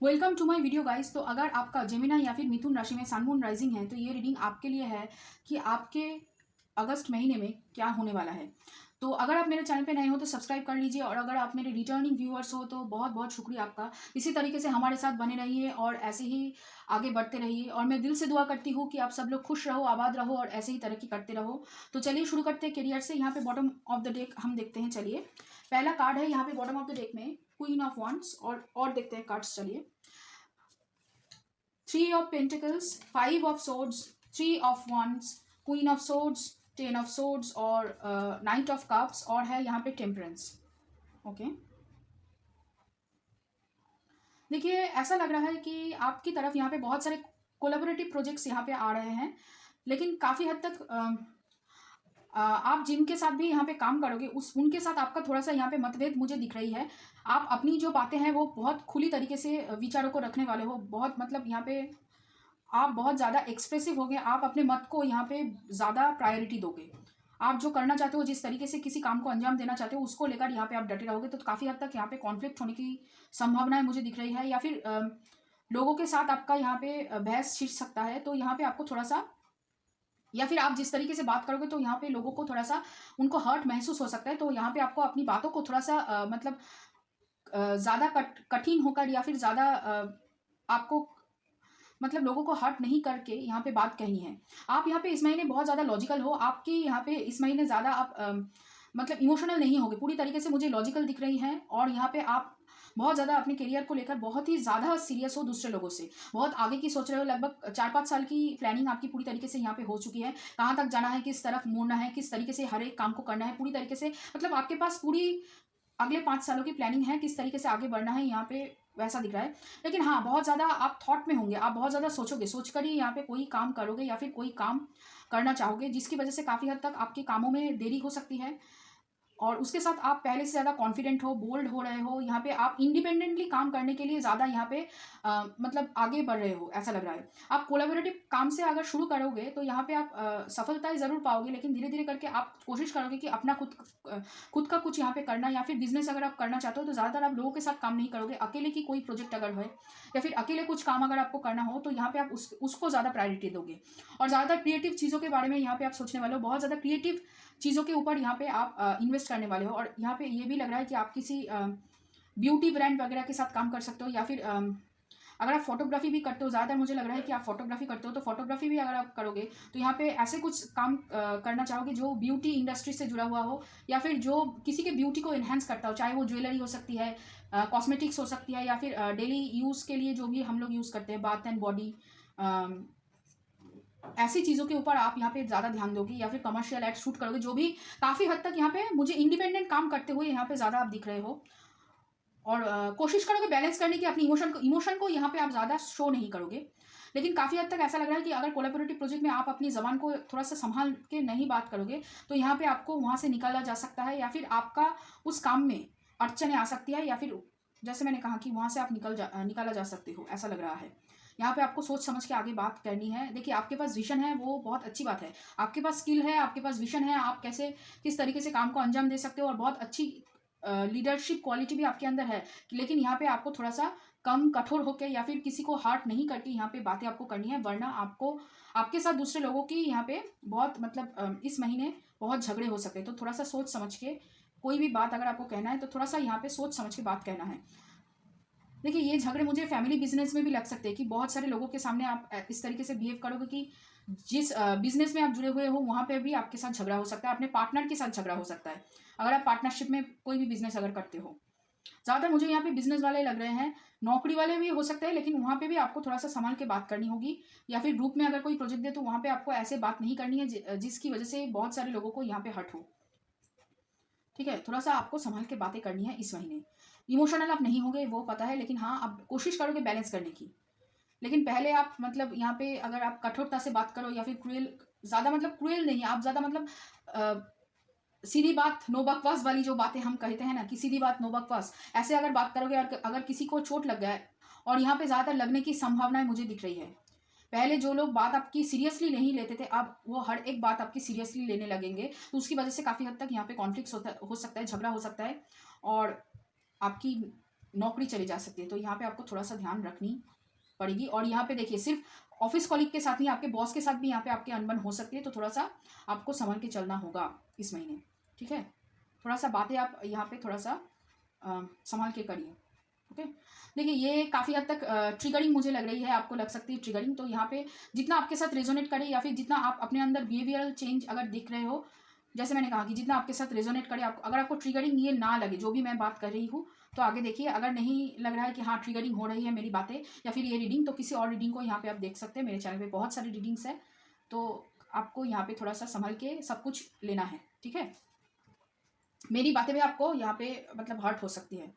Welcome to my video guys. तो अगर आपका जेमिनी या फिर मिथुन राशि में सन मून राइजिंग है तो ये रीडिंग आपके लिए है कि आपके अगस्त महीने में क्या होने वाला है। तो अगर आप मेरे चैनल पे नए हो तो सब्सक्राइब कर लीजिए, और अगर आप मेरे रिटर्निंग व्यूअर्स हो तो बहुत बहुत शुक्रिया आपका। इसी तरीके से हमारे साथ बने रहिए और ऐसे ही आगे बढ़ते रहिए, और मैं दिल से दुआ करती हूँ कि आप सब लोग खुश रहो, आबाद रहो और ऐसे ही तरक्की करते रहो। तो चलिए शुरू करते हैं करियर से। यहाँ पे बॉटम ऑफ द डेक हम देखते हैं। चलिए, पहला कार्ड है यहाँ पे बॉटम ऑफ द डेक में क्वीन ऑफ वॉन्ड्स, और देखते हैं कार्ड्स। चलिए, 3 of Pentacles, 5 of Swords, 3 of Wands, Queen of Swords, 10 of Swords और Knight of Cups, और है यहाँ पे Temperance। ओके, देखिए ऐसा लग रहा है कि आपकी तरफ यहाँ पे बहुत सारे कोलैबोरेटिव प्रोजेक्ट्स यहाँ पे आ रहे हैं, लेकिन काफ़ी हद तक आप जिनके साथ भी यहाँ पे काम करोगे उनके साथ आपका थोड़ा सा यहाँ पे मतभेद मुझे दिख रही है। आप अपनी जो बातें हैं वो बहुत खुली तरीके से विचारों को रखने वाले हो, बहुत मतलब यहाँ पे आप बहुत ज़्यादा एक्सप्रेसिव होगे। आप अपने मत को यहाँ पे ज़्यादा प्रायोरिटी दोगे। आप जो करना चाहते हो, जिस तरीके से किसी काम को अंजाम देना चाहते हो, उसको लेकर यहाँ पे आप डटे रहोगे। तो काफ़ी हद तक यहाँ पे कॉन्फ्लिक्ट होने की संभावनाएं मुझे दिख रही है, या फिर लोगों के साथ आपका यहाँ पे बहस छिड़ सकता है। तो यहाँ पे आपको थोड़ा सा, या फिर आप जिस तरीके से बात करोगे तो यहाँ पे लोगों को थोड़ा सा उनको हर्ट महसूस हो सकता है। तो यहाँ पे आपको अपनी बातों को थोड़ा सा मतलब ज़्यादा कठिन होकर, या फिर ज़्यादा आपको मतलब लोगों को हर्ट नहीं करके यहाँ पे बात कहनी है। आप यहाँ पे इस महीने बहुत ज़्यादा लॉजिकल हो। आपकी यहाँ पे इस महीने ज़्यादा आप मतलब इमोशनल नहीं होगे, पूरी तरीके से मुझे लॉजिकल दिख रही हैं। और यहाँ पे आप बहुत ज़्यादा अपने करियर को लेकर बहुत ही ज़्यादा सीरियस हो, दूसरे लोगों से बहुत आगे की सोच रहे हो। लगभग 4-5 साल की प्लानिंग आपकी पूरी तरीके से यहाँ पे हो चुकी है। कहाँ तक जाना है, किस तरफ मुड़ना है, किस तरीके से हर एक काम को करना है, पूरी तरीके से मतलब आपके पास पूरी अगले 5 सालों की प्लानिंग है, किस तरीके से आगे बढ़ना है यहाँ पे वैसा दिख रहा है। लेकिन हाँ, बहुत ज़्यादा आप थॉट में होंगे, आप बहुत ज़्यादा सोचोगे, सोचकर ही यहाँ पे कोई काम करोगे या फिर कोई काम करना चाहोगे, जिसकी वजह से काफ़ी हद तक आपके कामों में देरी हो सकती है। और उसके साथ आप पहले से ज़्यादा कॉन्फिडेंट हो, बोल्ड हो रहे हो। यहाँ पे आप इंडिपेंडेंटली काम करने के लिए ज़्यादा यहाँ पे मतलब आगे बढ़ रहे हो, ऐसा लग रहा है। आप कोलैबोरेटिव काम से अगर शुरू करोगे तो यहाँ पे आप सफलताएं ज़रूर पाओगे, लेकिन धीरे धीरे करके आप कोशिश करोगे कि अपना खुद का कुछ यहाँ पे करना, या फिर बिजनेस अगर आप करना चाहते हो तो ज़्यादातर आप लोगों के साथ काम नहीं करोगे। अकेले की कोई प्रोजेक्ट अगर है या फिर अकेले कुछ काम अगर आपको करना हो तो यहाँ पे आप उसको ज़्यादा प्रायोरिटी दोगे, और ज़्यादातर क्रिएटिव चीज़ों के बारे में यहाँ पे आप सोचने वाले हो। बहुत ज़्यादा क्रिएटिव चीज़ों के ऊपर यहाँ पे आप इन्वेस्ट करने वाले हो। और यहाँ पे ये भी लग रहा है कि आप किसी ब्यूटी ब्रांड वगैरह के साथ काम कर सकते हो, या फिर अगर आप फोटोग्राफी भी करते हो, ज़्यादातर मुझे लग रहा है कि आप फोटोग्राफी करते हो, तो फोटोग्राफी भी अगर आप करोगे तो यहाँ पे ऐसे कुछ काम करना चाहोगे जो ब्यूटी इंडस्ट्री से जुड़ा हुआ हो, या फिर जो किसी के ब्यूटी को इन्हेंस करता हो। चाहे वो ज्वेलरी हो सकती है, कॉस्मेटिक्स हो सकती है, या फिर डेली यूज़ के लिए जो भी हम लोग यूज़ करते हैं, बाथ एंड बॉडी, ऐसी चीज़ों के ऊपर आप यहाँ पे ज़्यादा ध्यान दोगे, या फिर कमर्शियल एड शूट करोगे, जो भी काफ़ी हद तक यहाँ पे मुझे इंडिपेंडेंट काम करते हुए यहाँ पे ज़्यादा आप दिख रहे हो। और कोशिश करोगे बैलेंस करने की अपनी इमोशन को यहाँ पे आप ज़्यादा शो नहीं करोगे। लेकिन काफ़ी हद तक ऐसा लग रहा है कि अगर कोलैबोरेटिव प्रोजेक्ट में आप अपनी ज़बान को थोड़ा सा संभाल के नहीं बात करोगे तो यहाँ पे आपको वहाँ से निकाला जा सकता है, या फिर आपका उस काम में अड़चने आ सकती है, या फिर जैसे मैंने कहा कि वहाँ से आप निकाला जा सकते हो, ऐसा लग रहा है। यहाँ पे आपको सोच समझ के आगे बात करनी है। देखिए, आपके पास विजन है, वो बहुत अच्छी बात है। आपके पास स्किल है, आपके पास विजन है, आप कैसे किस तरीके से काम को अंजाम दे सकते हो, और बहुत अच्छी लीडरशिप क्वालिटी भी आपके अंदर है। लेकिन यहाँ पे आपको थोड़ा सा कम कठोर होकर, या फिर किसी को हार्ट नहीं करके यहाँ पे बातें आपको करनी है, वरना आपको आपके साथ दूसरे लोगों की यहाँ पे बहुत मतलब इस महीने बहुत झगड़े हो सकते हैं। तो थोड़ा सा सोच समझ के कोई भी बात अगर आपको कहना है तो थोड़ा सा यहाँ पे सोच समझ के बात कहना है। देखिए, ये झगड़े मुझे फैमिली बिजनेस में भी लग सकते हैं कि बहुत सारे लोगों के सामने आप इस तरीके से बिहेव करोगे कि जिस बिजनेस में आप जुड़े हुए हो वहाँ पे भी आपके साथ झगड़ा हो सकता है, अपने पार्टनर के साथ झगड़ा हो सकता है, अगर आप पार्टनरशिप में कोई भी बिजनेस अगर करते हो। ज़्यादातर मुझे यहाँ पे बिजनेस वाले लग रहे हैं, नौकरी वाले भी हो सकते हैं, लेकिन वहाँ पे भी आपको थोड़ा सा संभाल के बात करनी होगी। या फिर ग्रुप में अगर कोई प्रोजेक्ट दे तो वहाँ पे आपको ऐसे बात नहीं करनी है जिसकी वजह से बहुत सारे लोगों को यहाँ पे हर्ट हो। ठीक है, थोड़ा सा आपको संभाल के बातें करनी है इस महीने। इमोशनल आप नहीं होंगे वो पता है, लेकिन हाँ, आप कोशिश करोगे बैलेंस करने की। लेकिन पहले आप मतलब यहाँ पे अगर आप कठोरता से बात करो, या फिर क्रूएल, ज़्यादा मतलब क्रूएल नहीं, आप ज़्यादा मतलब सीधी बात नो बकवास वाली जो बातें हम कहते हैं ना कि सीधी बात नो बकवास, ऐसे अगर बात करोगे और अगर किसी को चोट लग गया है, और यहाँ पे ज़्यादातर लगने की संभावनाएं मुझे दिख रही है। पहले जो लोग बात आपकी सीरियसली नहीं लेते थे, अब वो हर एक बात आपकी सीरियसली लेने लगेंगे, तो उसकी वजह से काफ़ी हद तक यहाँ पे कॉन्फ्लिक्ट हो सकता है, झगड़ा हो सकता है, और आपकी नौकरी चली जा सकती है। तो यहाँ पे आपको थोड़ा सा ध्यान रखनी पड़ेगी। और यहाँ पे देखिए सिर्फ ऑफिस कॉलीग के साथ नहीं, आपके बॉस के साथ भी यहाँ पे आपके अनबन हो सकती है। तो थोड़ा सा आपको संभल के चलना होगा इस महीने, ठीक है। थोड़ा सा बातें आप यहाँ पे थोड़ा सा संभाल के करिए, ओके। देखिए ये काफ़ी हद तक ट्रिगरिंग मुझे लग रही है, आपको लग सकती है ट्रिगरिंग। तो यहाँ पे जितना आपके साथ रेजोनेट करे या फिर जितना आप अपने अंदर बिहेवियरल चेंज अगर दिख रहे हो, जैसे मैंने कहा कि जितना आपके साथ रेजोनेट करे, आप अगर आपको ट्रिगरिंग ये ना लगे जो भी मैं बात कर रही हूँ, तो आगे देखिए। अगर नहीं लग रहा है कि हाँ ट्रिगरिंग हो रही है मेरी बातें या फिर ये रीडिंग, तो किसी और रीडिंग को यहाँ पे आप देख सकते हैं। मेरे चैनल पे बहुत सारी रीडिंग्स है, तो आपको यहाँ पे थोड़ा सा संभल के सब कुछ लेना है, ठीक है। मेरी बातें भी आपको यहाँ पे मतलब हर्ट हो सकती है।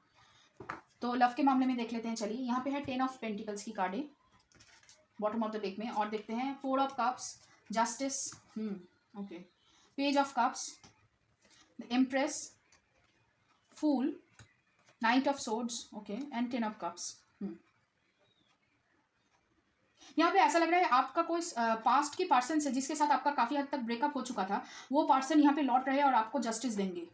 तो लव के मामले में देख लेते हैं, चलिए। यहाँ पे है 10 ऑफ पेंटिकल्स की कार्डें बॉटम ऑफ द डेक में, और देखते हैं 4 of cups, justice, okay, page of cups, the empress, fool, knight of swords, okay, and 10 of cups. यहाँ पे ऐसा लग रहा है आपका कोई पास्ट की पर्सन से जिसके साथ आपका काफी हद तक ब्रेकअप हो चुका था, वो पर्सन यहाँ पे लौट रहे हैं और आपको जस्टिस देंगे।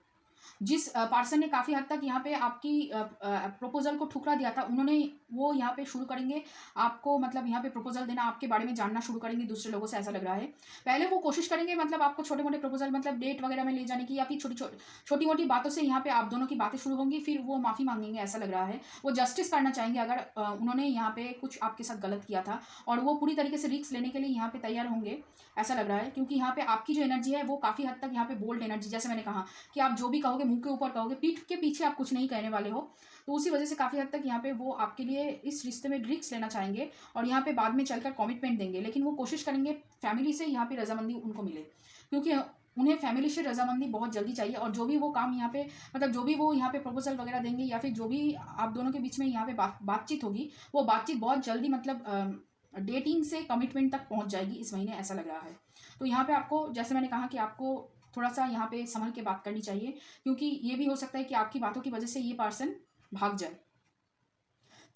जिस पर्सन ने काफ़ी हद तक यहाँ पे आपकी प्रपोजल को ठुकरा दिया था, उन्होंने वो यहाँ पे शुरू करेंगे आपको मतलब यहाँ पे प्रपोजल देना, आपके बारे में जानना शुरू करेंगे दूसरे लोगों से, ऐसा लग रहा है। पहले वो कोशिश करेंगे मतलब आपको छोटे मोटे प्रपोजल मतलब डेट वगैरह में ले जाने की, या फिर छोटी मोटी बातों से यहाँ पे आप दोनों की बातें शुरू होंगी, फिर वो माफ़ी मांगेंगे, ऐसा लग रहा है। वो जस्टिस करना चाहेंगे अगर उन्होंने यहाँ पे कुछ आपके साथ गलत किया था, और वो पूरी तरीके से रिस्क लेने के लिए यहाँ पे तैयार होंगे, ऐसा लग रहा है। क्योंकि यहाँ पे आपकी जो एनर्जी है वो काफ़ी हद तक यहाँ पे बोल्ड एनर्जी, जैसे मैंने कहा कि आप जो भी कहोगे मुंह के ऊपर कहोगे, पीठ के पीछे आप कुछ नहीं कहने वाले हो। तो उसी वजह से काफ़ी हद तक यहाँ पे वो आपके लिए इस रिश्ते में रिस्क लेना चाहेंगे और यहाँ पे बाद में चलकर कमिटमेंट देंगे। लेकिन वो कोशिश करेंगे फैमिली से यहाँ पे रजामंदी उनको मिले, क्योंकि उन्हें फैमिली से रजामंदी बहुत जल्दी चाहिए। और जो भी वो काम यहाँ पे मतलब जो भी वो यहाँ पे प्रपोजल वगैरह देंगे, या फिर जो भी आप दोनों के बीच में यहाँ पे बातचीत होगी, वो बातचीत बहुत जल्दी मतलब डेटिंग से कमिटमेंट तक पहुँच जाएगी इस महीने, ऐसा लग रहा है। तो यहाँ पे आपको, जैसे मैंने कहा कि आपको थोड़ा सा यहाँ पे संभल के बात करनी चाहिए, क्योंकि ये भी हो सकता है कि आपकी बातों की वजह से ये पर्सन भाग जाए,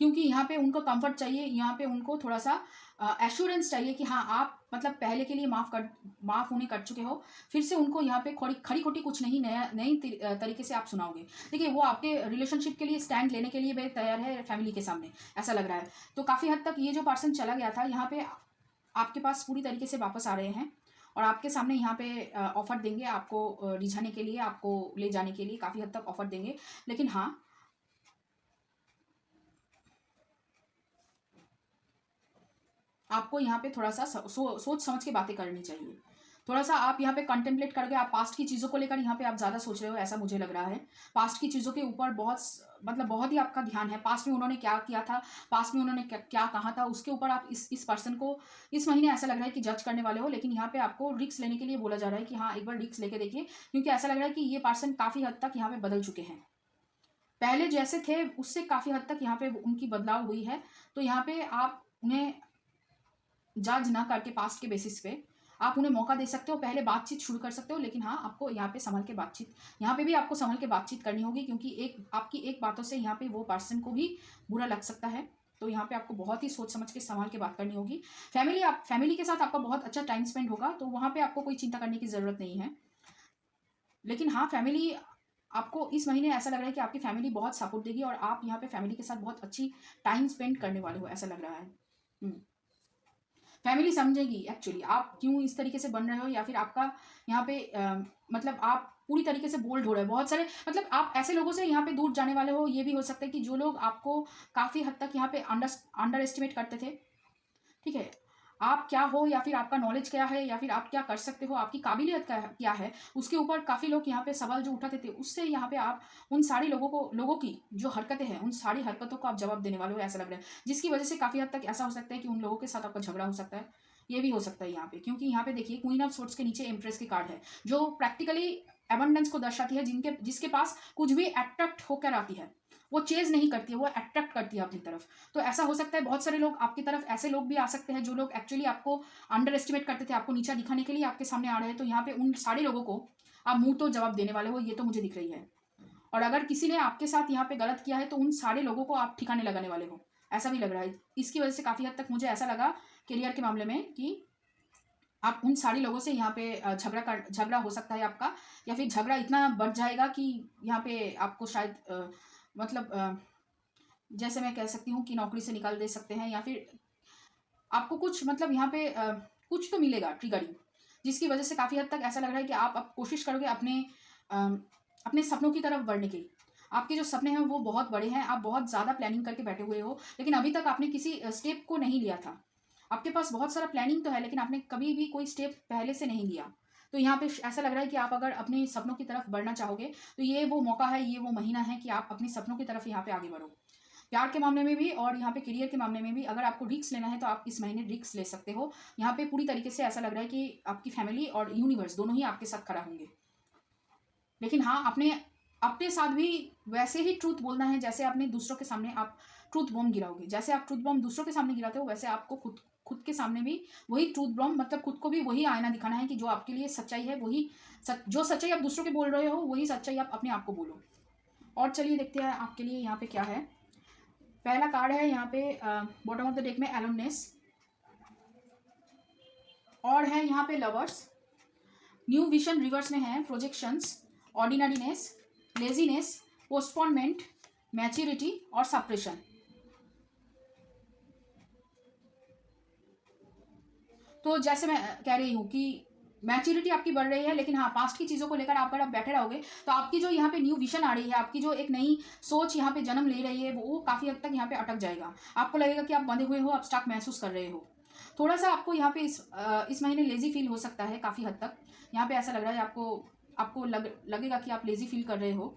क्योंकि यहाँ पे उनको कंफर्ट चाहिए, यहाँ पे उनको थोड़ा सा एश्योरेंस चाहिए कि हाँ आप मतलब पहले के लिए माफ़ उन्हें कर चुके हो, फिर से उनको यहाँ पे खड़ी खोटी कुछ नहीं नई तरीके से आप सुनाओगे। देखिए वो आपके रिलेशनशिप के लिए स्टैंड लेने के लिए भी तैयार है फैमिली के सामने, ऐसा लग रहा है। तो काफ़ी हद तक ये जो पर्सन चला गया था यहाँ पे आपके पास पूरी तरीके से वापस आ रहे हैं, और आपके सामने यहाँ पे ऑफर देंगे आपको रिझाने के लिए, आपको ले जाने के लिए काफ़ी हद तक ऑफर देंगे। लेकिन हाँ आपको यहाँ पे थोड़ा सा सोच समझ के बातें करनी चाहिए। थोड़ा सा आप यहाँ पे कंटेम्पलेट करके, आप पास्ट की चीज़ों को लेकर यहाँ पे आप ज़्यादा सोच रहे हो, ऐसा मुझे लग रहा है। पास्ट की चीज़ों के ऊपर बहुत ही आपका ध्यान है। पास्ट में उन्होंने क्या किया था, पास्ट में उन्होंने क्या कहा था, उसके ऊपर आप इस पर्सन को इस महीने ऐसा लग रहा है कि जज करने वाले हो। लेकिन यहाँ पे आपको रिस्क लेने के लिए बोला जा रहा है कि हाँ एक बार रिस्क लेके देखिए, क्योंकि ऐसा लग रहा है कि ये पर्सन काफ़ी हद तक यहाँ पे बदल चुके हैं, पहले जैसे थे उससे काफ़ी हद तक यहाँ पे उनकी बदलाव हुई है। तो यहाँ पे आप उन्हें जज ना करके पास्ट के बेसिस पे आप उन्हें मौका दे सकते हो, पहले बातचीत शुरू कर सकते हो। लेकिन हाँ आपको यहाँ पे संभल के बातचीत, यहाँ पे भी आपको संभल के बातचीत करनी होगी, क्योंकि आपकी एक बातों से यहाँ पे वो पर्सन को भी बुरा लग सकता है। तो यहाँ पे आपको बहुत ही सोच समझ के संभाल के बात करनी होगी। फैमिली के साथ आपका बहुत अच्छा टाइम स्पेंड होगा, तो वहाँ पे आपको कोई चिंता करने की ज़रूरत नहीं है। लेकिन हाँ फैमिली आपको इस महीने ऐसा लग रहा है कि आपकी फैमिली बहुत सपोर्ट देगी, और आप यहाँ पे फैमिली के साथ बहुत अच्छी टाइम स्पेंड करने वाले हो, ऐसा लग रहा है। फैमिली समझेगी एक्चुअली आप क्यों इस तरीके से बन रहे हो, या फिर आपका यहाँ पे मतलब आप पूरी तरीके से बोल्ड हो रहे हो। बहुत सारे मतलब आप ऐसे लोगों से यहाँ पे दूर जाने वाले हो। ये भी हो सकता है कि जो लोग आपको काफ़ी हद तक यहाँ पे अंडर एस्टिमेट करते थे, ठीक है, आप क्या हो या फिर आपका नॉलेज क्या है या फिर आप क्या कर सकते हो, आपकी काबिलियत क्या है, उसके ऊपर काफ़ी लोग यहाँ पे सवाल जो उठाते थे, उससे यहाँ पे आप उन सारी लोगों की जो हरकतें हैं, उन सारी हरकतों को आप जवाब देने वाले हो, ऐसा लग रहा है। जिसकी वजह से काफ़ी हद तक ऐसा हो सकता है कि उन लोगों के साथ आपका झगड़ा हो सकता है, ये भी हो सकता है यहाँ पे। क्योंकि यहाँ पे देखिए क्वीन ऑफ सोर्ड्स के नीचे एम्प्रेस की कार्ड है, जो प्रैक्टिकली एबंडेंस को दर्शाती है, जिसके पास कुछ भी अट्रैक्ट होकर आती है, वो चेज नहीं करती है, वो अट्रैक्ट करती है अपनी तरफ। तो ऐसा हो सकता है बहुत सारे लोग आपकी तरफ, ऐसे लोग भी आ सकते हैं जो लोग एक्चुअली आपको अंडर एस्टिमेट करते थे, आपको नीचा दिखाने के लिए आपके सामने आ रहे हैं। तो यहाँ पे उन सारे लोगों को आप मुंह तो जवाब देने वाले हो, ये तो मुझे दिख रही है। और अगर किसी ने आपके साथ यहाँ पे गलत किया है तो उन सारे लोगों को आप ठिकाने लगाने वाले हो, ऐसा भी लग रहा है। इसकी वजह से काफ़ी हद तक मुझे ऐसा लगा करियर के मामले में कि आप उन सारे लोगों से यहाँ पे झगड़ा हो सकता है आपका, या फिर झगड़ा इतना बढ़ जाएगा कि यहाँ पे आपको शायद मतलब जैसे मैं कह सकती हूँ कि नौकरी से निकाल दे सकते हैं, या फिर आपको कुछ मतलब यहाँ पे कुछ तो मिलेगा ट्रिगरिंग, जिसकी वजह से काफ़ी हद तक ऐसा लग रहा है कि आप कोशिश करोगे अ, अपने सपनों की तरफ बढ़ने की। आपके जो सपने हैं वो बहुत बड़े हैं, आप बहुत ज़्यादा प्लानिंग करके बैठे हुए हो, लेकिन अभी तक आपने किसी स्टेप को नहीं लिया था। आपके पास बहुत सारा प्लानिंग तो है, लेकिन आपने कभी भी कोई स्टेप पहले से नहीं लिया। तो यहाँ पे ऐसा लग रहा है कि आप अगर अपने सपनों की तरफ बढ़ना चाहोगे, तो ये वो मौका है, ये वो महीना है कि आप अपने सपनों की तरफ यहाँ पे आगे बढ़ो। प्यार के मामले में भी और यहाँ पे करियर के मामले में भी अगर आपको रिस्क लेना है तो आप इस महीने रिस्क ले सकते हो। यहाँ पे पूरी तरीके से ऐसा लग रहा है कि आपकी फैमिली और यूनिवर्स दोनों ही आपके साथ खड़ा होंगे। लेकिन हाँ, अपने अपने साथ भी वैसे ही ट्रूथ बोलना है जैसे आपने दूसरों के सामने आप ट्रूथ बॉम्ब गिराओगे। जैसे आप ट्रूथ बॉम्ब दूसरों के सामने गिराते हो, वैसे आपको खुद खुद के सामने भी वही ट्रूथ बॉम्ब, मतलब खुद को भी वही आईना दिखाना है कि जो आपके लिए सच्चाई है वही जो सच्चाई आप दूसरों के बोल रहे हो वही सच्चाई आप अपने आप को बोलो। और चलिए देखते हैं आपके लिए यहाँ पे क्या है। पहला कार्ड है यहाँ पे बॉटम ऑफ द डेक में एलोननेस, और है यहाँ पे लवर्स, न्यू विजन रिवर्स में है, projections, ordinariness, laziness, postponement, maturity और सप्रेशन। तो जैसे मैं कह रही हूँ कि मैच्योरिटी आपकी बढ़ रही है, लेकिन हाँ, पास्ट की चीज़ों को लेकर अगर आप बैठे रहोगे तो आपकी जो यहाँ पे न्यू विजन आ रही है, आपकी जो एक नई सोच यहाँ पे जन्म ले रही है, वो काफ़ी हद तक यहाँ पे अटक जाएगा। आपको लगेगा कि आप बंधे हुए हो, आप स्टक महसूस कर रहे हो। थोड़ा सा आपको यहाँ पे इस महीने लेजी फील हो सकता है काफ़ी हद तक। यहाँ पे ऐसा लग रहा है आपको आपको लगेगा कि आप लेजी फील कर रहे हो।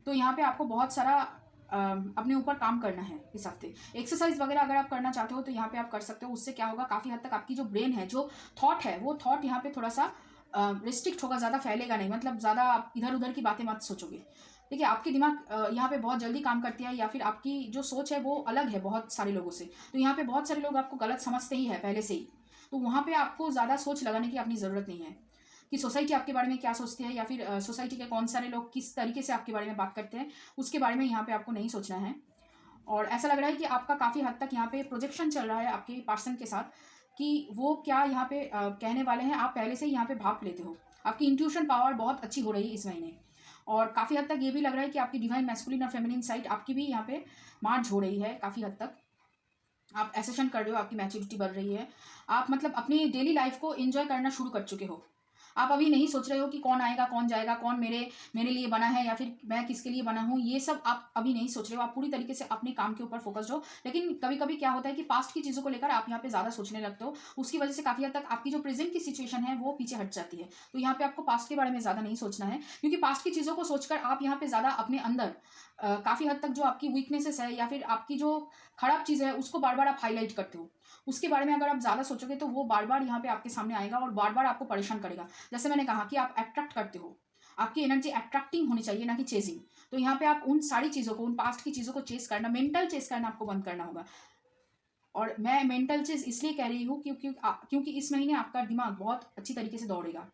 तो यहाँ पे आपको बहुत सारा अपने ऊपर काम करना है इस हफ्ते। एक्सरसाइज वगैरह अगर आप करना चाहते हो तो यहाँ पे आप कर सकते हो। उससे क्या होगा, काफ़ी हद तक आपकी जो ब्रेन है, जो थॉट है, वो थॉट यहाँ पे थोड़ा सा रिस्ट्रिक्ट होगा, ज़्यादा फैलेगा नहीं, मतलब ज़्यादा आप इधर उधर की बातें मत सोचोगे। देखिए, आपकी दिमाग यहाँ पे बहुत जल्दी काम करती है, या फिर आपकी जो सोच है वो अलग है बहुत सारे लोगों से। तो यहाँ पे बहुत सारे लोग आपको गलत समझते ही है पहले से ही। तो वहाँ पे आपको ज़्यादा सोच लगाने की अपनी ज़रूरत नहीं है कि सोसाइटी आपके बारे में क्या सोचती है, या फिर सोसाइटी के कौन सारे लोग किस तरीके से आपके बारे में बात करते हैं, उसके बारे में यहाँ पे आपको नहीं सोचना है। और ऐसा लग रहा है कि आपका काफ़ी हद तक यहाँ पे प्रोजेक्शन चल रहा है आपके पर्सन के साथ कि वो क्या यहाँ पे कहने वाले हैं, आप पहले से ही यहाँ पे भाप लेते हो। आपकी इंट्यूशन पावर बहुत अच्छी हो रही है इस महीने। और काफ़ी हद तक ये भी लग रहा है कि आपकी डिवाइन मैस्कुलिन और फेमिनिन साइड आपकी भी यहाँ पे मार्च हो रही है काफ़ी हद तक। आप एसेशन कर रहे हो, आपकी मैच्योरिटी बढ़ रही है। आप मतलब अपनी डेली लाइफ को एंजॉय करना शुरू कर चुके हो। आप अभी नहीं सोच रहे हो कि कौन आएगा कौन जाएगा, कौन मेरे मेरे लिए बना है या फिर मैं किसके लिए बना हूँ, ये सब आप अभी नहीं सोच रहे हो। आप पूरी तरीके से अपने काम के ऊपर फोकस्ड हो। लेकिन कभी कभी क्या होता है कि पास्ट की चीज़ों को लेकर आप यहाँ पे ज़्यादा सोचने लगते हो, उसकी वजह से काफ़ी हद तक आपकी जो प्रेजेंट की सिचुएशन है वो पीछे हट जाती है। तो यहाँ पे आपको पास्ट के बारे में ज़्यादा नहीं सोचना है, क्योंकि पास्ट की चीज़ों को सोचकर आप यहाँ पे ज़्यादा अपने अंदर काफ़ी हद तक जो आपकी वीकनेसेस है या फिर आपकी जो खराब चीज़ है उसको बार बार आप हाईलाइट करते हो। उसके बारे में अगर आप ज़्यादा सोचोगे तो वो बार बार यहाँ पे आपके सामने आएगा और बार बार आपको परेशान करेगा। जैसे मैंने कहा कि आप अट्रैक्ट करते हो, आपकी एनर्जी अट्रैक्टिंग होनी चाहिए, ना कि चेजिंग। तो यहाँ पे आप उन सारी चीज़ों को, उन पास्ट की चीज़ों को चेस करना, मेंटल चेस करना आपको बंद करना होगा। और मैं मेंटल चेस इसलिए कह रही हूँ क्योंकि इस महीने आपका दिमाग बहुत अच्छी तरीके से दौड़ेगा,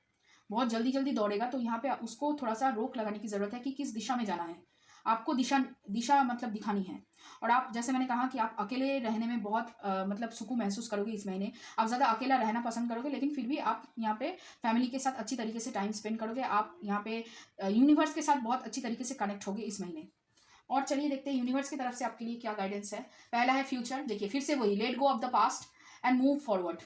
बहुत जल्दी जल्दी दौड़ेगा। तो यहाँ पे उसको थोड़ा सा रोक लगाने की ज़रूरत है कि किस दिशा में जाना है, आपको दिशा दिशा मतलब दिखानी है। और आप, जैसे मैंने कहा कि आप अकेले रहने में बहुत मतलब सुकून महसूस करोगे इस महीने। आप ज़्यादा अकेला रहना पसंद करोगे, लेकिन फिर भी आप यहाँ पे फैमिली के साथ अच्छी तरीके से टाइम स्पेंड करोगे। आप यहाँ पे यूनिवर्स के साथ बहुत अच्छी तरीके से कनेक्ट होगे इस महीने। और चलिए देखते हैं यूनिवर्स की तरफ से आपके लिए क्या गाइडेंस है। पहला है फ्यूचर। देखिए, फिर से वही, let go of the past and move forward.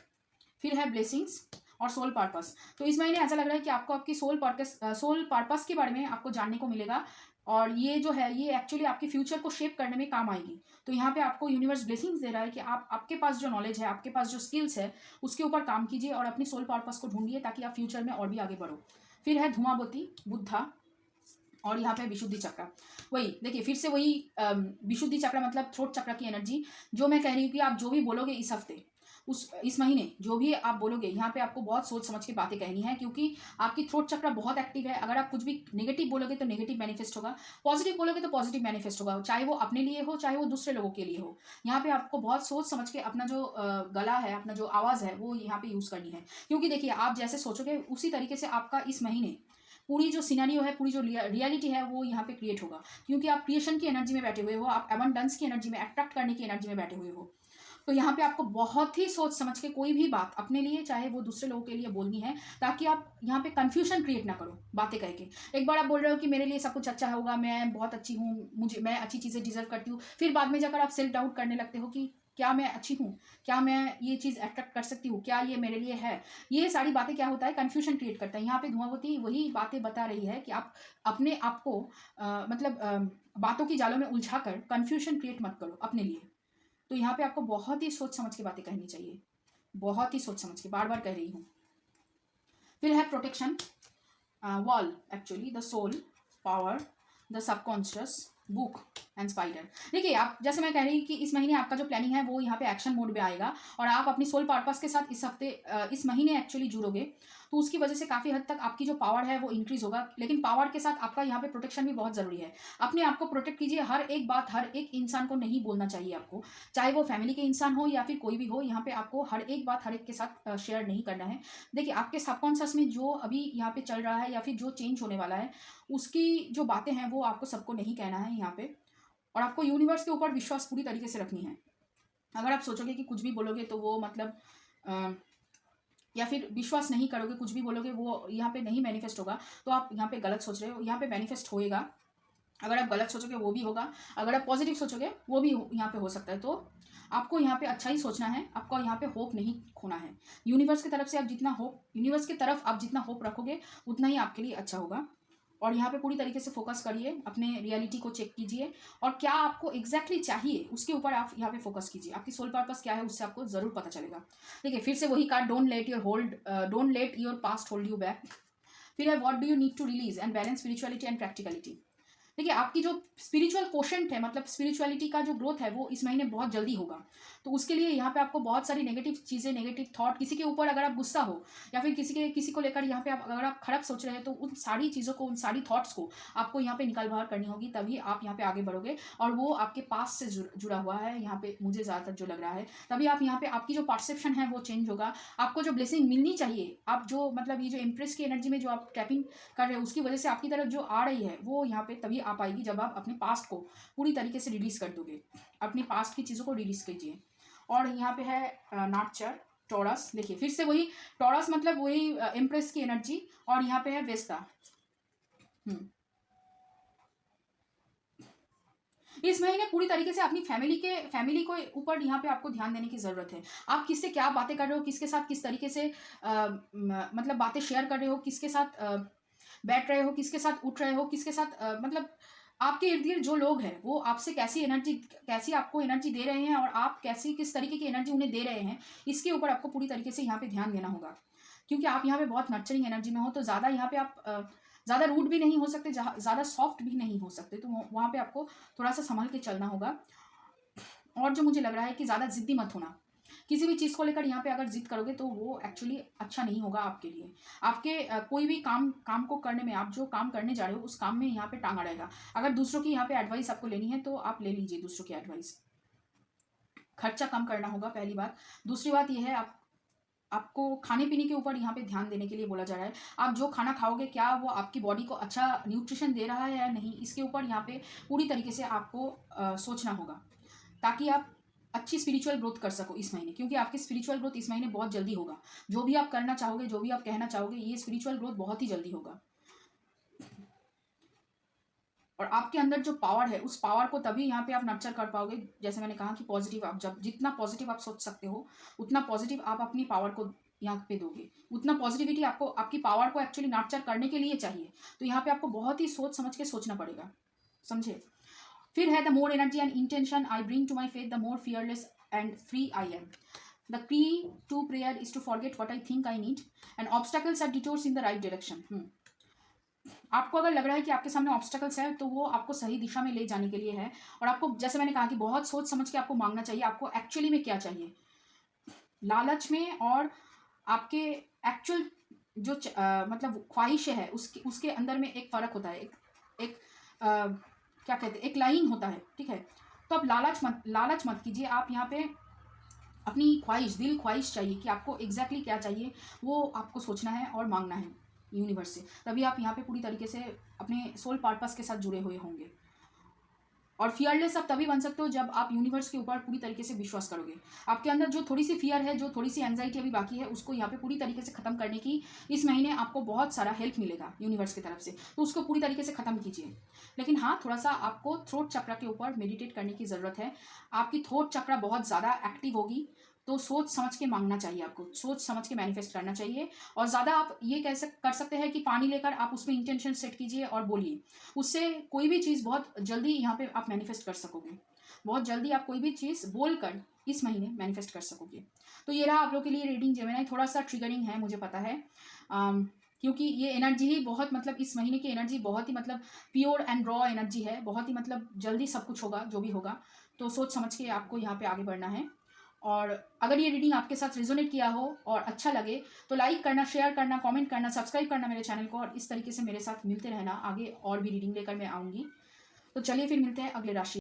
फिर है ब्लेसिंग्स और सोल पर्पस। तो इस महीने ऐसा लग रहा है कि आपको आपकी सोल पर्पस के बारे में आपको जानने को मिलेगा, और ये जो है ये एक्चुअली आपके फ्यूचर को शेप करने में काम आएगी। तो यहाँ पे आपको यूनिवर्स ब्लेसिंग्स दे रहा है कि आप, आपके पास जो नॉलेज है, आपके पास जो स्किल्स है, उसके ऊपर काम कीजिए और अपनी सोल पर्पस को ढूंढिए ताकि आप फ्यूचर में और भी आगे बढ़ो। फिर है धूमावती, बुद्धा, और यहाँ पे विशुद्धि चक्र। वही देखिए, फिर से वही विशुद्धि चक्र मतलब थ्रोट चक्र की एनर्जी। जो मैं कह रही हूँ कि आप जो भी बोलोगे इस हफ्ते, इस महीने जो भी आप बोलोगे, यहाँ पे आपको बहुत सोच समझ के बातें कहनी है, क्योंकि आपकी थ्रोट चक्र बहुत एक्टिव है। अगर आप कुछ भी नेगेटिव बोलोगे तो नेगेटिव मैनिफेस्ट होगा, पॉजिटिव बोलोगे तो पॉजिटिव मैनिफेस्ट होगा, चाहे वो अपने लिए हो चाहे वो दूसरे लोगों के लिए हो। यहाँ पे आपको बहुत सोच समझ के अपना जो गला है, अपना जो आवाज़ है, वो यहाँ पे यूज़ करनी है। क्योंकि देखिए, आप जैसे सोचोगे उसी तरीके से आपका इस महीने पूरी जो सिनेरियो है, पूरी जो रियलिटी है वो यहाँ पे क्रिएट होगा, क्योंकि आप क्रिएशन की एनर्जी में बैठे हुए हो, आप एबंडेंस की एनर्जी में, अट्रैक्ट करने की एनर्जी में बैठे हुए हो। तो यहाँ पे आपको बहुत ही सोच समझ के कोई भी बात अपने लिए चाहे वो दूसरे लोगों के लिए बोलनी है, ताकि आप यहाँ पे कंफ्यूजन क्रिएट ना करो बातें कह के। एक बार आप बोल रहे हो कि मेरे लिए सब कुछ अच्छा होगा, मैं बहुत अच्छी हूँ, मैं अच्छी चीज़ें डिजर्व करती हूँ, फिर बाद में जाकर आप सेल्फ डाउट करने लगते हो कि क्या मैं अच्छी हूँ, क्या मैं ये चीज़ अट्रैक्ट कर सकती हूँ, क्या ये मेरे लिए है। ये सारी बातें क्या होता है, कन्फ्यूजन क्रिएट करता है। यहाँ पे धुआंवती वही बातें बता रही है कि आप अपने आप को बातों की जालों में उलझा कर कन्फ्यूजन क्रिएट मत करो अपने लिए। तो यहाँ पे आपको बहुत ही सोच समझ के बातें कहनी चाहिए, बहुत ही सोच समझ के, बार बार कह रही हूँ। फिर है protection wall, actually the soul, power, the subconscious, book and spider. देखिए, आप जैसे मैं कह रही कि इस महीने आपका जो प्लानिंग है वो यहाँ पे एक्शन मोड में आएगा, और आप अपनी सोल पर्पस के साथ इस महीने एक्चुअली जुड़ोगे, तो उसकी वजह से काफ़ी हद तक आपकी जो पावर है वो इंक्रीज होगा। लेकिन पावर के साथ आपका यहाँ पे प्रोटेक्शन भी बहुत ज़रूरी है। अपने आप को प्रोटेक्ट कीजिए। हर एक बात हर एक इंसान को नहीं बोलना चाहिए आपको, चाहे वो फैमिली के इंसान हो या फिर कोई भी हो। यहाँ पे आपको हर एक बात हर एक के साथ शेयर नहीं करना है। देखिए, आपके सबकॉन्शियस में जो अभी यहाँ पे चल रहा है या फिर जो चेंज होने वाला है, उसकी जो बातें हैं वो आपको सबको नहीं कहना है यहाँ पे। और आपको यूनिवर्स के ऊपर विश्वास पूरी तरीके से रखनी है। अगर आप सोचोगे कि कुछ भी बोलोगे तो वो मतलब या फिर विश्वास नहीं करोगे, कुछ भी बोलोगे वो यहाँ पे नहीं मैनिफेस्ट होगा, तो आप यहाँ पे गलत सोच रहे हो। यहाँ पे मैनिफेस्ट होएगा। अगर आप गलत सोचोगे वो भी होगा, अगर आप पॉजिटिव सोचोगे वो भी यहाँ पे हो सकता है। तो आपको यहाँ पे अच्छा ही सोचना है, आपको यहाँ पे होप नहीं खोना है। यूनिवर्स की तरफ से आप यूनिवर्स की तरफ आप जितना होप रखोगे उतना ही आपके लिए अच्छा होगा। और यहाँ पे पूरी तरीके से फोकस करिए, अपने रियलिटी को चेक कीजिए, और क्या आपको एग्जैक्टली चाहिए उसके ऊपर आप यहाँ पे फोकस कीजिए। आपकी सोल पर्पस क्या है उससे आपको जरूर पता चलेगा। देखिए, फिर से वही card, don't let your past hold you back. फिर है what do you need to release and balance spirituality and practicality. देखिए, आपकी जो स्पिरिचुअल कोशेंट है, मतलब स्पिरिचुअलिटी का जो ग्रोथ है वो इस महीने बहुत जल्दी होगा। तो उसके लिए यहाँ पे आपको बहुत सारी नेगेटिव चीज़ें, नेगेटिव थॉट, किसी के ऊपर अगर आप गुस्सा हो या फिर किसी को लेकर यहाँ पे अगर आप खराब सोच रहे हैं, तो उन सारी चीज़ों को, उन सारी थॉट्स को आपको यहाँ पे निकाल बाहर करनी होगी, तभी आप यहाँ पे आगे बढ़ोगे। और वो आपके पास से जुड़ा हुआ है यहाँ पे, मुझे ज़्यादातर जो लग रहा है, तभी आप यहाँ पे आपकी जो परसेप्शन है वो चेंज होगा। आपको जो ब्लेसिंग मिलनी चाहिए, आप जो मतलब ये जो इम्प्रेस की एनर्जी में जो आप टैपिंग कर रहे हो, उसकी वजह से आपकी तरफ जो आ रही है वो यहाँ पे तभी आ पाएगी जब आप अपने पास्ट को पूरी तरीके से रिलीज कर दोगे। अपनी पास्ट की चीज़ों को रिलीज कीजिए। और यहाँ पे है नार्चर, टॉरस। देखिए, फिर से वही टॉरस, मतलब वही एम्प्रेस की एनर्जी, और यहाँ पे है वेस्ता। इस महीने पूरी तरीके से अपनी फैमिली को ऊपर यहाँ पे आपको ध्यान देने की ज़रूरत है। आप किससे क्या बातें कर रहे हो, किसके साथ किस तरीके से मतलब बातें शेयर कर रहे हो, किसके साथ बैठ रहे हो, किसके साथ उठ रहे हो, किसके साथ मतलब आपके इर्द गिर्द जो लोग हैं वो आपसे कैसी आपको एनर्जी दे रहे हैं, और आप किस तरीके की एनर्जी उन्हें दे रहे हैं, इसके ऊपर आपको पूरी तरीके से यहाँ पे ध्यान देना होगा। क्योंकि आप यहाँ पे बहुत नर्चरिंग एनर्जी में हो, तो ज़्यादा यहाँ पे आप ज़्यादा रूड भी नहीं हो सकते, ज़्यादा सॉफ्ट भी नहीं हो सकते, तो वहाँ पे आपको थोड़ा सा संभल के चलना होगा। और जो मुझे लग रहा है कि ज़्यादा जिद्दी मत होना। किसी भी चीज़ को लेकर यहाँ पे अगर जिद करोगे तो वो एक्चुअली अच्छा नहीं होगा आपके लिए। आपके कोई भी काम को करने में, आप जो काम करने जा रहे हो उस काम में यहाँ पे टांगा रहेगा। अगर दूसरों की यहाँ पे एडवाइस आपको लेनी है तो आप ले लीजिए दूसरों की एडवाइस। खर्चा कम करना होगा, पहली बात। दूसरी बात यह है, आपको खाने पीने के ऊपर यहाँ पे ध्यान देने के लिए बोला जा रहा है। आप जो खाना खाओगे क्या वो आपकी बॉडी को अच्छा न्यूट्रिशन दे रहा है या नहीं, इसके ऊपर यहाँ पे पूरी तरीके से आपको सोचना होगा, ताकि आप अच्छी स्पिरिचुअल ग्रोथ कर सको इस महीने। क्योंकि आपकी स्पिरिचुअल ग्रोथ इस महीने बहुत जल्दी होगा। जो भी आप करना चाहोगे, जो भी आप कहना चाहोगे, ये स्पिरिचुअल ग्रोथ बहुत ही जल्दी होगा। और आपके अंदर जो पावर है उस पावर को तभी यहाँ पे आप नर्चर कर पाओगे, जैसे मैंने कहा कि पॉजिटिव, आप जितना पॉजिटिव आप सोच सकते हो उतना पॉजिटिव आप अपनी पावर को यहाँ पे दोगे, उतना पॉजिटिविटी आपको आपकी पावर को एक्चुअली नर्चर करने के लिए चाहिए। तो यहाँ पे आपको बहुत ही सोच समझ के सोचना पड़ेगा, समझे। फिर है the more energy and intention I bring to my faith, the more fearless and free I am. The key to prayer is to forget what I think I need and obstacles are detours in the right direction. आपको अगर लग रहा है कि आपके सामने obstacles है तो वो आपको सही दिशा में ले जाने के लिए है। और आपको, जैसे मैंने कहा कि बहुत सोच समझ के आपको मांगना चाहिए, आपको एक्चुअली में क्या चाहिए। लालच में और आपके एक्चुअल जो मतलब ख्वाहिश है उसके अंदर में एक फ़र्क होता है, एक क्या कहते हैं, एक लाइन होता है, ठीक है। तो आप लालच मत कीजिए। आप यहाँ पे अपनी ख्वाहिश, दिल ख्वाहिश चाहिए कि आपको एग्जैक्टली क्या चाहिए, वो आपको सोचना है और मांगना है। यूनिवर्स से, तभी आप यहाँ पे पूरी तरीके से अपने सोल पर्पस के साथ जुड़े हुए होंगे। और फियरलेस आप तभी बन सकते हो जब आप यूनिवर्स के ऊपर पूरी तरीके से विश्वास करोगे। आपके अंदर जो थोड़ी सी फियर है, जो थोड़ी सी एंजाइटी अभी बाकी है, उसको यहाँ पे पूरी तरीके से खत्म करने की इस महीने आपको बहुत सारा हेल्प मिलेगा यूनिवर्स की तरफ से, तो उसको पूरी तरीके से खत्म कीजिए। लेकिन हाँ, थोड़ा सा आपको थ्रोट चक्र के ऊपर मेडिटेट करने की ज़रूरत है। आपकी थ्रोट चक्र बहुत ज़्यादा एक्टिव होगी, तो सोच समझ के मांगना चाहिए, आपको सोच समझ के मैनिफेस्ट करना चाहिए। और ज़्यादा आप ये कर सकते हैं कि पानी लेकर आप उसमें इंटेंशन सेट कीजिए और बोलिए, उससे कोई भी चीज़ बहुत जल्दी यहाँ पे आप मैनिफेस्ट कर सकोगे। बहुत जल्दी आप कोई भी चीज़ बोलकर इस महीने मैनिफेस्ट कर सकोगे। तो ये रहा आप लोग के लिए रीडिंग जेमिनी। थोड़ा सा ट्रिगरिंग है, मुझे पता है, क्योंकि ये एनर्जी ही बहुत मतलब इस महीने की एनर्जी बहुत ही मतलब प्योर एंड रॉ एनर्जी है, बहुत ही मतलब जल्दी सब कुछ होगा जो भी होगा। तो सोच समझ के आपको यहाँ पे आगे बढ़ना है। और अगर ये रीडिंग आपके साथ रिजोनेट किया हो और अच्छा लगे तो लाइक करना, शेयर करना, कमेंट करना, सब्सक्राइब करना मेरे चैनल को, और इस तरीके से मेरे साथ मिलते रहना। आगे और भी रीडिंग लेकर मैं आऊँगी। तो चलिए फिर मिलते हैं अगले राशि।